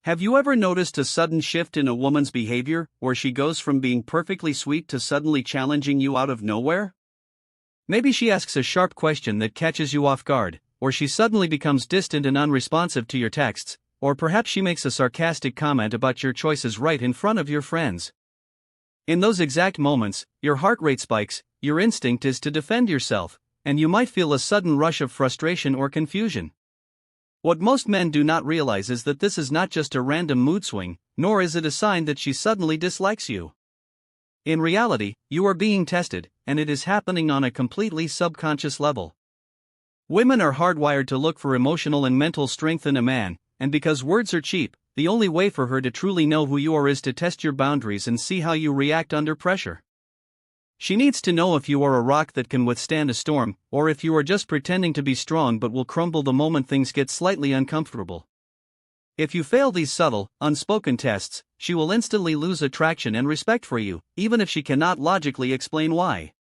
Have you ever noticed a sudden shift in a woman's behavior, where she goes from being perfectly sweet to suddenly challenging you out of nowhere? Maybe she asks a sharp question that catches you off guard, or she suddenly becomes distant and unresponsive to your texts, or perhaps she makes a sarcastic comment about your choices right in front of your friends. In those exact moments, your heart rate spikes, your instinct is to defend yourself, and you might feel a sudden rush of frustration or confusion. What most men do not realize is that this is not just a random mood swing, nor is it a sign that she suddenly dislikes you. In reality, you are being tested, and it is happening on a completely subconscious level. Women are hardwired to look for emotional and mental strength in a man, and because words are cheap, the only way for her to truly know who you are is to test your boundaries and see how you react under pressure. She needs to know if you are a rock that can withstand a storm, or if you are just pretending to be strong but will crumble the moment things get slightly uncomfortable. If you fail these subtle, unspoken tests, she will instantly lose attraction and respect for you, even if she cannot logically explain why.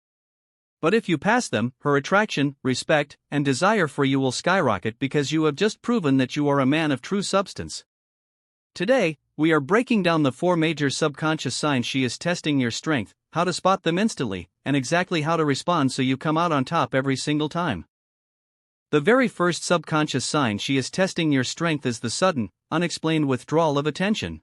But if you pass them, her attraction, respect, and desire for you will skyrocket because you have just proven that you are a man of true substance. Today, we are breaking down the 4 major subconscious signs she is testing your strength, how to spot them instantly, and exactly how to respond so you come out on top every single time. The very first subconscious sign she is testing your strength is the sudden, unexplained withdrawal of attention.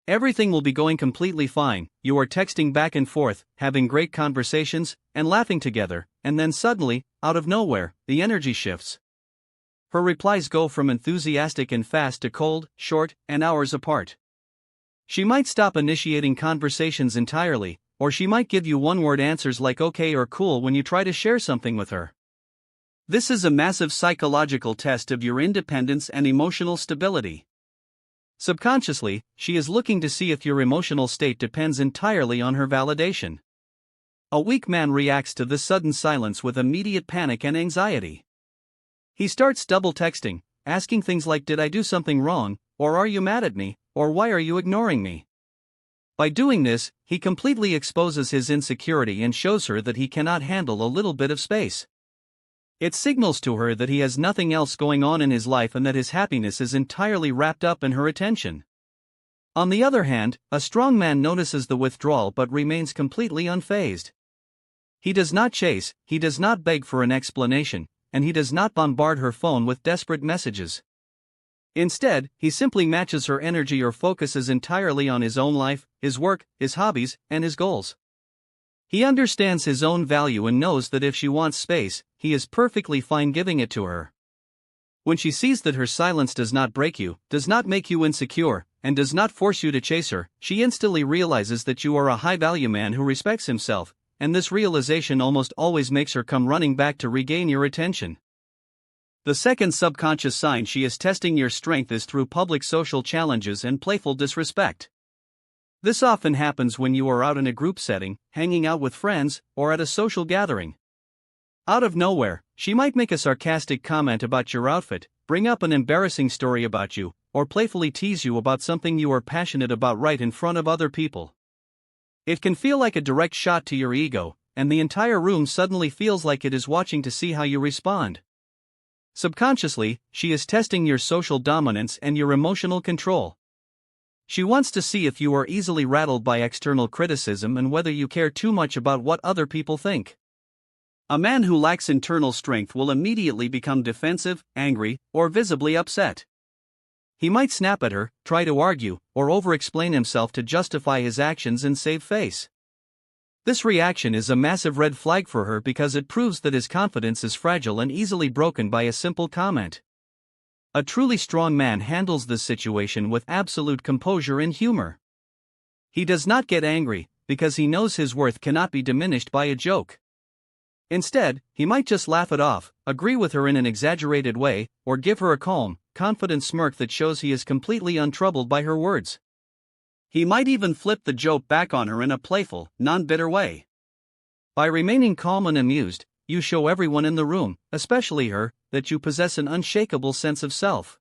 Everything will be going completely fine, you are texting back and forth, having great conversations, and laughing together, and then suddenly, out of nowhere, the energy shifts. Her replies go from enthusiastic and fast to cold, short, and hours apart. She might stop initiating conversations entirely, or she might give you one-word answers like okay or cool when you try to share something with her. This is a massive psychological test of your independence and emotional stability. Subconsciously, she is looking to see if your emotional state depends entirely on her validation. A weak man reacts to this sudden silence with immediate panic and anxiety. He starts double texting, asking things like did I do something wrong, or are you mad at me, or why are you ignoring me? By doing this, he completely exposes his insecurity and shows her that he cannot handle a little bit of space. It signals to her that he has nothing else going on in his life and that his happiness is entirely wrapped up in her attention. On the other hand, a strong man notices the withdrawal but remains completely unfazed. He does not chase, he does not beg for an explanation, and he does not bombard her phone with desperate messages. Instead, he simply matches her energy or focuses entirely on his own life, his work, his hobbies, and his goals. He understands his own value and knows that if she wants space, he is perfectly fine giving it to her. When she sees that her silence does not break you, does not make you insecure, and does not force you to chase her, she instantly realizes that you are a high-value man who respects himself, and this realization almost always makes her come running back to regain your attention. The second subconscious sign she is testing your strength is through public social challenges and playful disrespect. This often happens when you are out in a group setting, hanging out with friends, or at a social gathering. Out of nowhere, she might make a sarcastic comment about your outfit, bring up an embarrassing story about you, or playfully tease you about something you are passionate about right in front of other people. It can feel like a direct shot to your ego, and the entire room suddenly feels like it is watching to see how you respond. Subconsciously, she is testing your social dominance and your emotional control. She wants to see if you are easily rattled by external criticism and whether you care too much about what other people think. A man who lacks internal strength will immediately become defensive, angry, or visibly upset. He might snap at her, try to argue, or over-explain himself to justify his actions and save face. This reaction is a massive red flag for her because it proves that his confidence is fragile and easily broken by a simple comment. A truly strong man handles this situation with absolute composure and humor. He does not get angry, because he knows his worth cannot be diminished by a joke. Instead, he might just laugh it off, agree with her in an exaggerated way, or give her a calm, confident smirk that shows he is completely untroubled by her words. He might even flip the joke back on her in a playful, non-bitter way. By remaining calm and amused, you show everyone in the room, especially her, that you possess an unshakable sense of self.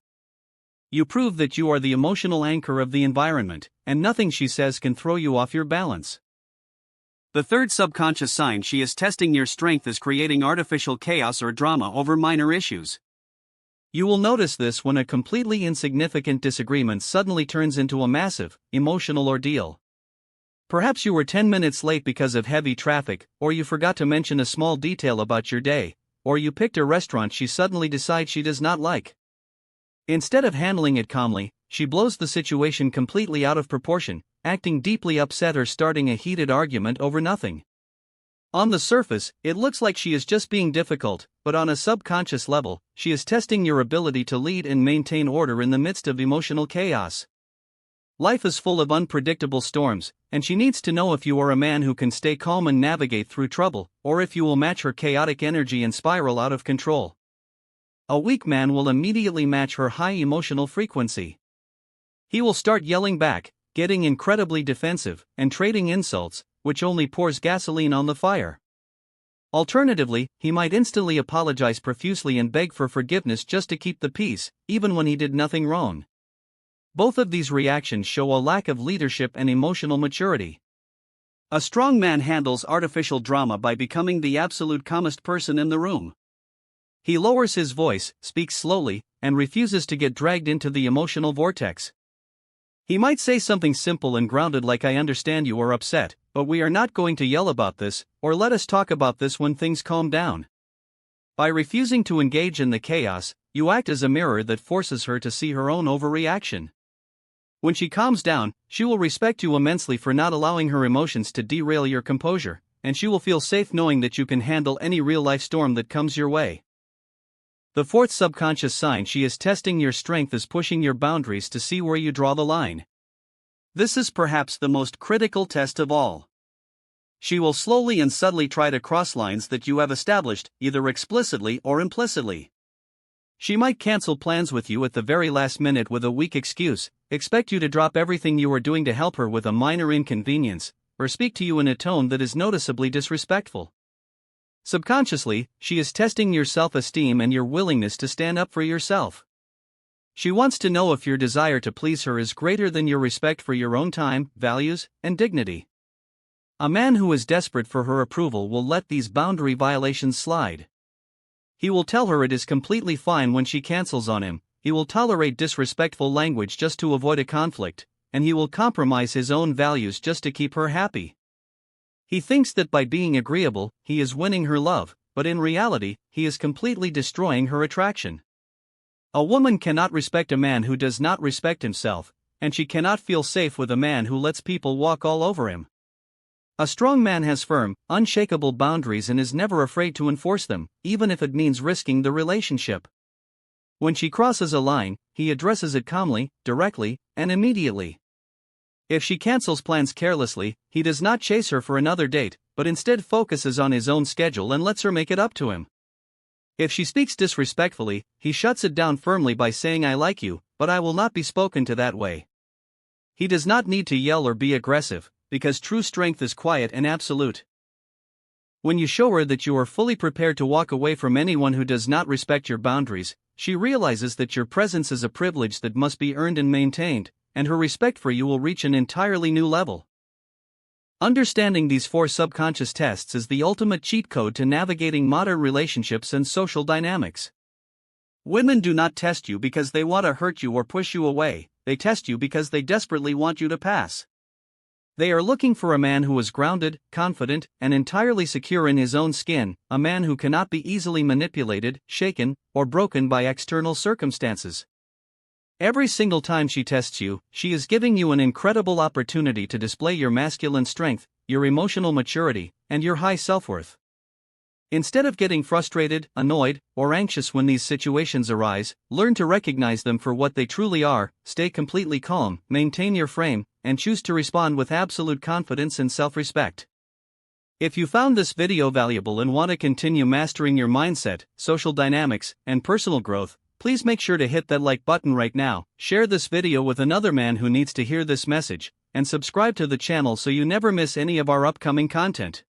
You prove that you are the emotional anchor of the environment, and nothing she says can throw you off your balance. The third subconscious sign she is testing your strength is creating artificial chaos or drama over minor issues. You will notice this when a completely insignificant disagreement suddenly turns into a massive, emotional ordeal. Perhaps you were 10 minutes late because of heavy traffic, or you forgot to mention a small detail about your day, or you picked a restaurant she suddenly decides she does not like. Instead of handling it calmly, she blows the situation completely out of proportion, acting deeply upset or starting a heated argument over nothing. On the surface, it looks like she is just being difficult, but on a subconscious level, she is testing your ability to lead and maintain order in the midst of emotional chaos. Life is full of unpredictable storms, and she needs to know if you are a man who can stay calm and navigate through trouble, or if you will match her chaotic energy and spiral out of control. A weak man will immediately match her high emotional frequency. He will start yelling back, getting incredibly defensive, and trading insults, which only pours gasoline on the fire. Alternatively, he might instantly apologize profusely and beg for forgiveness just to keep the peace, even when he did nothing wrong. Both of these reactions show a lack of leadership and emotional maturity. A strong man handles artificial drama by becoming the absolute calmest person in the room. He lowers his voice, speaks slowly, and refuses to get dragged into the emotional vortex. He might say something simple and grounded like "I understand you are upset, but we are not going to yell about this," or "let us talk about this when things calm down." By refusing to engage in the chaos, you act as a mirror that forces her to see her own overreaction. When she calms down, she will respect you immensely for not allowing her emotions to derail your composure, and she will feel safe knowing that you can handle any real-life storm that comes your way. The fourth subconscious sign she is testing your strength is pushing your boundaries to see where you draw the line. This is perhaps the most critical test of all. She will slowly and subtly try to cross lines that you have established, either explicitly or implicitly. She might cancel plans with you at the very last minute with a weak excuse, expect you to drop everything you are doing to help her with a minor inconvenience, or speak to you in a tone that is noticeably disrespectful. Subconsciously, she is testing your self-esteem and your willingness to stand up for yourself. She wants to know if your desire to please her is greater than your respect for your own time, values, and dignity. A man who is desperate for her approval will let these boundary violations slide. He will tell her it is completely fine when she cancels on him, he will tolerate disrespectful language just to avoid a conflict, and he will compromise his own values just to keep her happy. He thinks that by being agreeable, he is winning her love, but in reality, he is completely destroying her attraction. A woman cannot respect a man who does not respect himself, and she cannot feel safe with a man who lets people walk all over him. A strong man has firm, unshakable boundaries and is never afraid to enforce them, even if it means risking the relationship. When she crosses a line, he addresses it calmly, directly, and immediately. If she cancels plans carelessly, he does not chase her for another date, but instead focuses on his own schedule and lets her make it up to him. If she speaks disrespectfully, he shuts it down firmly by saying "I like you, but I will not be spoken to that way." He does not need to yell or be aggressive, because true strength is quiet and absolute. When you show her that you are fully prepared to walk away from anyone who does not respect your boundaries, she realizes that your presence is a privilege that must be earned and maintained, and her respect for you will reach an entirely new level. Understanding these four subconscious tests is the ultimate cheat code to navigating modern relationships and social dynamics. Women do not test you because they want to hurt you or push you away, they test you because they desperately want you to pass. They are looking for a man who is grounded, confident, and entirely secure in his own skin, a man who cannot be easily manipulated, shaken, or broken by external circumstances. Every single time she tests you, she is giving you an incredible opportunity to display your masculine strength, your emotional maturity, and your high self-worth. Instead of getting frustrated, annoyed, or anxious when these situations arise, learn to recognize them for what they truly are, stay completely calm, maintain your frame, and choose to respond with absolute confidence and self-respect. If you found this video valuable and want to continue mastering your mindset, social dynamics, and personal growth, please make sure to hit that like button right now, share this video with another man who needs to hear this message, and subscribe to the channel so you never miss any of our upcoming content.